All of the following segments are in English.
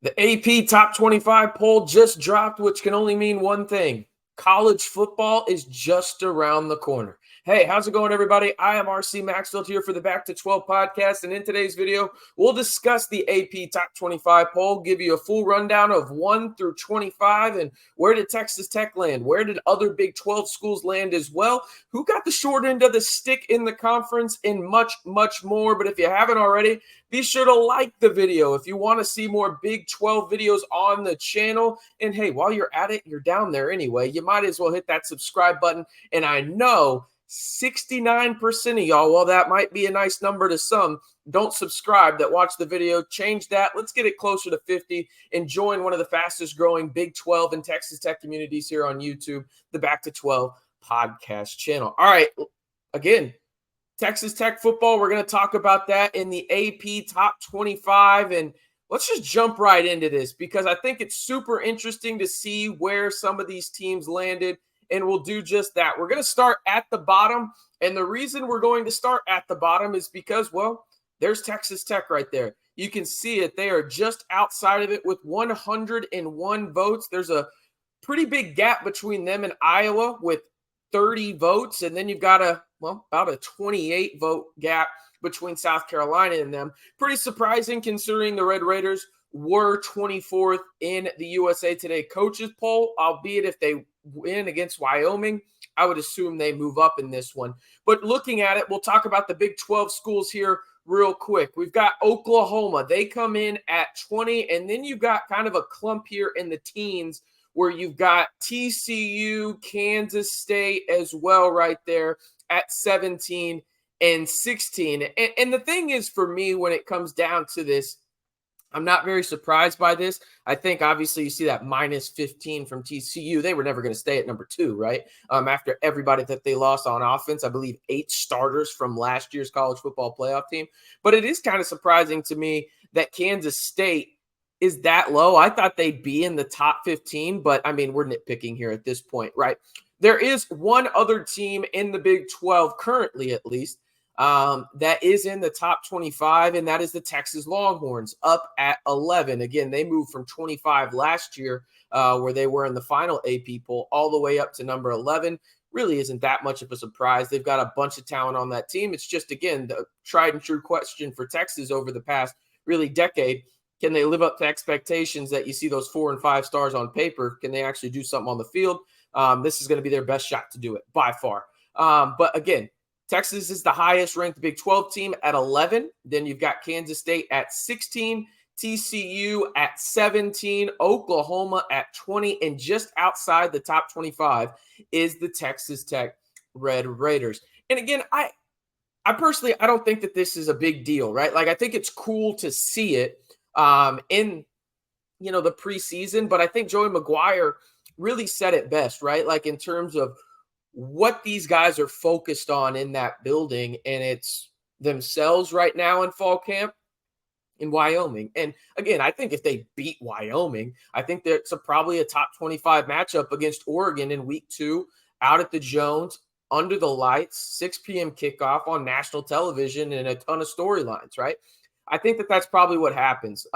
The AP Top 25 poll just dropped, which can only mean one thing. College football is just around the corner. Hey, how's it going, everybody? I am RC Maxfield here for the Back to 12 podcast. And in today's video, we'll discuss the AP Top 25 poll, give you a full rundown of 1 through 25 and where did Texas Tech land? Where did other Big 12 schools land as well? Who got the short end of the stick in the conference? And much, much more. But if you haven't already, be sure to like the video if you want to see more Big 12 videos on the channel. And hey, while you're at it, you're down there anyway. You might as well hit that subscribe button. And I know 69% of y'all, while that might be a nice number to some, don't subscribe that watch the video. Change that. Let's get it closer to 50 and join one of the fastest growing Big 12 and Texas Tech communities here on YouTube, the Back to 12 podcast channel. All right, again, Texas Tech football, we're going to talk about that in the AP Top 25. And let's just jump right into this because I think it's super interesting to see where some of these teams landed, and we'll do just that. We're going to start at the bottom, and the reason we're going to start at the bottom is because, well, there's Texas Tech right there. You can see it. They are just outside of it with 101 votes. There's a pretty big gap between them and Iowa with 30 votes, and then you've got about a 28 vote gap between South Carolina and them. Pretty surprising considering the Red Raiders were 24th in the USA Today coaches poll, albeit if they win against Wyoming, I would assume they move up in this one. But looking at it, we'll talk about the Big 12 schools here real quick. We've got Oklahoma. They come in at 20, and then you've got kind of a clump here in the teens where you've got TCU, Kansas State as well right there at 17 and 16. And the thing is, for me, when it comes down to this, I'm not very surprised by this. I think, obviously, you see that minus 15 from TCU. They were never going to stay at number 2, right? After everybody that they lost on offense, I believe 8 starters from last year's college football playoff team. But it is kind of surprising to me that Kansas State is that low. I thought they'd be in the top 15, but, I mean, we're nitpicking here at this point, right? There is one other team in the Big 12, currently at least, that is in the top 25, and that is the Texas Longhorns, up at 11. Again, they moved from 25 last year, where they were in the final AP poll, all the way up to number 11. Really isn't that much of a surprise. They've got a bunch of talent on that team. It's just, again, the tried and true question for Texas over the past really decade. Can they live up to expectations that you see those 4 and 5 stars on paper? Can they actually do something on the field? This is going to be their best shot to do it by far. But again, Texas is the highest ranked Big 12 team at 11. Then you've got Kansas State at 16, TCU at 17, Oklahoma at 20, and just outside the top 25 is the Texas Tech Red Raiders. And again, I personally, I don't think that this is a big deal, right? Like, I think it's cool to see it in, the preseason, but I think Joey McGuire really said it best, right? Like, in terms of what these guys are focused on in that building, and it's themselves right now in fall camp in Wyoming. And again, I think if they beat Wyoming, I think that's probably a top 25 matchup against Oregon in week 2 out at the Jones under the lights, 6 p.m. kickoff on national television and a ton of storylines, right? I think that that's probably what happens.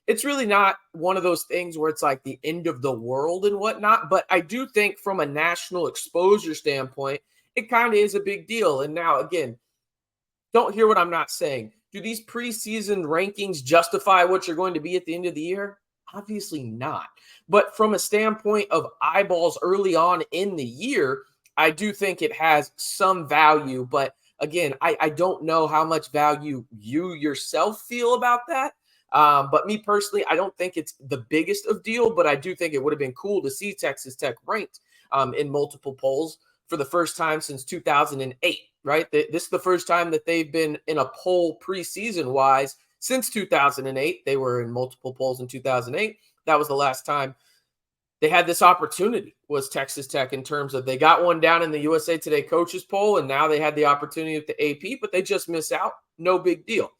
It's really not one of those things where it's like the end of the world and whatnot, but I do think from a national exposure standpoint, it kind of is a big deal. And now, again, don't hear what I'm not saying. Do these preseason rankings justify what you're going to be at the end of the year? Obviously not. But from a standpoint of eyeballs early on in the year, I do think it has some value. But again, I don't know how much value you yourself feel about that. But me personally, I don't think it's the biggest of deal, but I do think it would have been cool to see Texas Tech ranked in multiple polls for the first time since 2008, right? This is the first time that they've been in a poll preseason-wise since 2008. They were in multiple polls in 2008. That was the last time they had this opportunity, was Texas Tech, in terms of they got one down in the USA Today coaches poll, and now they had the opportunity at the AP, but they just missed out. No big deal.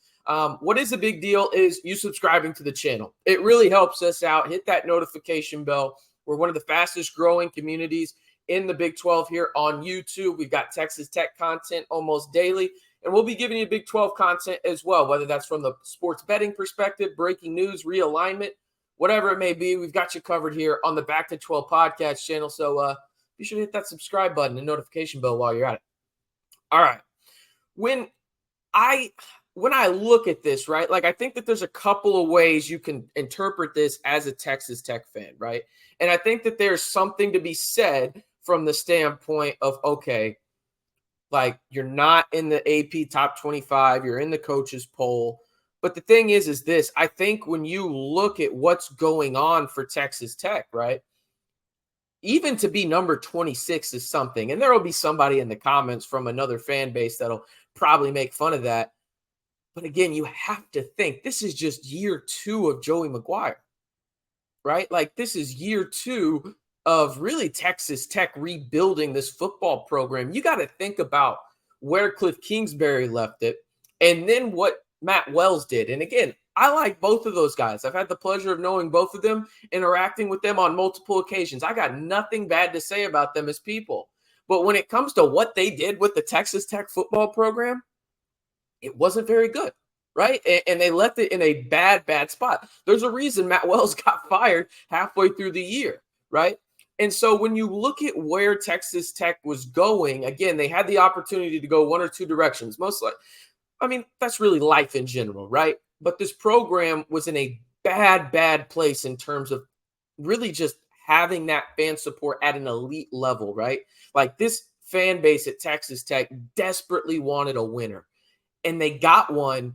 What is a big deal is you subscribing to the channel. It really helps us out. Hit that notification bell. We're one of the fastest growing communities in the Big 12 here on YouTube. We've got Texas Tech content almost daily. And we'll be giving you Big 12 content as well, whether that's from the sports betting perspective, breaking news, realignment, whatever it may be. We've got you covered here on the Back to 12 podcast channel. So be sure to hit that subscribe button and notification bell while you're at it. All right. When I look at this, right, like I think that there's a couple of ways you can interpret this as a Texas Tech fan, right? And I think that there's something to be said from the standpoint of, okay, like you're not in the AP top 25, you're in the coaches poll. But the thing is this, I think when you look at what's going on for Texas Tech, right, even to be number 26 is something. And there will be somebody in the comments from another fan base that'll probably make fun of that. But again, you have to think this is just year 2 of Joey McGuire, right? Like this is year 2 of really Texas Tech rebuilding this football program. You got to think about where Cliff Kingsbury left it and then what Matt Wells did. And again, I like both of those guys. I've had the pleasure of knowing both of them, interacting with them on multiple occasions. I got nothing bad to say about them as people. But when it comes to what they did with the Texas Tech football program, it wasn't very good, right? And they left it in a bad spot. There's a reason Matt Wells got fired halfway through the year, right? And so when you look at where Texas Tech was going, again, they had the opportunity to go one or two directions. That's really life in general, right? But this program was in a bad place in terms of really just having that fan support at an elite level, right? Like this fan base at Texas Tech desperately wanted a winner. And they got one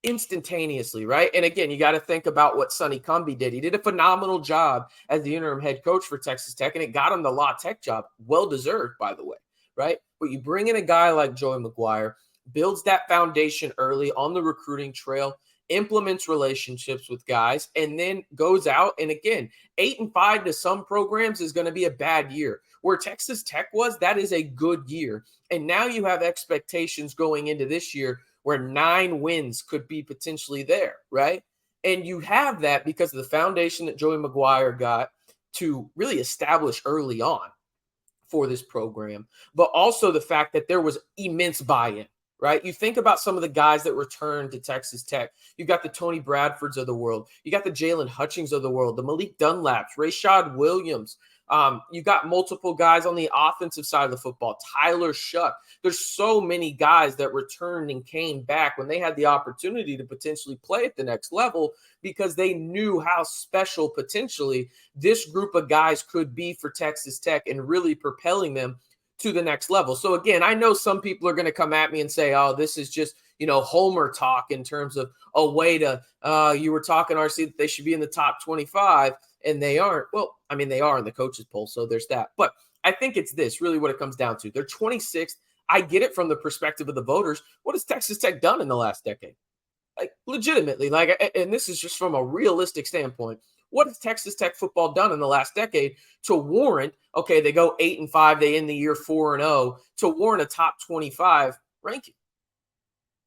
instantaneously, right? And again, you got to think about what Sonny Cumbie did. He did a phenomenal job as the interim head coach for Texas Tech, and it got him the La Tech job. Well-deserved, by the way, right? But you bring in a guy like Joey McGuire, builds that foundation early on the recruiting trail, implements relationships with guys, and then goes out. And again, 8-5 to some programs is going to be a bad year. Where Texas Tech was, that is a good year. And now you have expectations going into this year where 9 wins could be potentially there, right? And you have that because of the foundation that Joey McGuire got to really establish early on for this program, but also the fact that there was immense buy-in. Right? You think about some of the guys that returned to Texas Tech. You got the Tony Bradfords of the world. You got the Jalen Hutchings of the world, the Malik Dunlaps, Rashad Williams. You got multiple guys on the offensive side of the football. Tyler Shuck. There's so many guys that returned and came back when they had the opportunity to potentially play at the next level because they knew how special potentially this group of guys could be for Texas Tech and really propelling them to the next level. So again, I know some people are going to come at me and say, oh, this is just, Homer talk in terms of a way to, you were talking, RC, that they should be in the top 25 and they aren't. Well, they are in the coaches poll. So there's that. But I think it's this really what it comes down to. They're 26th. I get it from the perspective of the voters. What has Texas Tech done in the last decade? Like legitimately, and this is just from a realistic standpoint. What has Texas Tech football done in the last decade to warrant, okay, they go 8-5, they end the year 4-0, to warrant a top 25 ranking?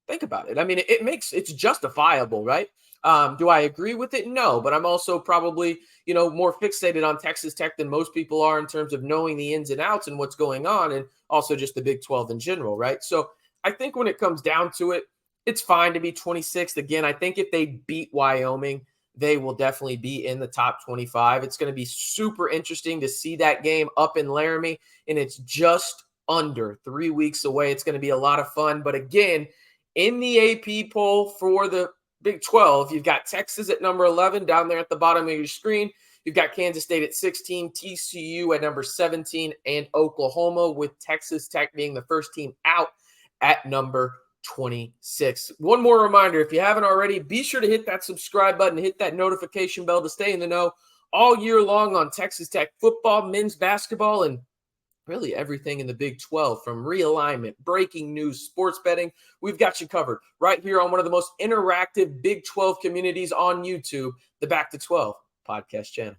Think about it. It's justifiable, right? Do I agree with it? No, but I'm also probably, more fixated on Texas Tech than most people are in terms of knowing the ins and outs and what's going on, and also just the Big 12 in general, right? So I think when it comes down to it, it's fine to be 26th. Again, I think if they beat Wyoming, they will definitely be in the top 25. It's going to be super interesting to see that game up in Laramie, and it's just under 3 weeks away. It's going to be a lot of fun. But again, in the AP poll for the Big 12, you've got Texas at number 11 down there at the bottom of your screen. You've got Kansas State at 16, TCU at number 17, and Oklahoma, with Texas Tech being the first team out at number 26. One more reminder, if you haven't already, be sure to hit that subscribe button, hit that notification bell to stay in the know all year long on Texas Tech football, men's basketball, and really everything in the Big 12, from realignment, breaking news, sports betting. We've got you covered right here on one of the most interactive Big 12 communities on YouTube, the Back to 12 podcast channel.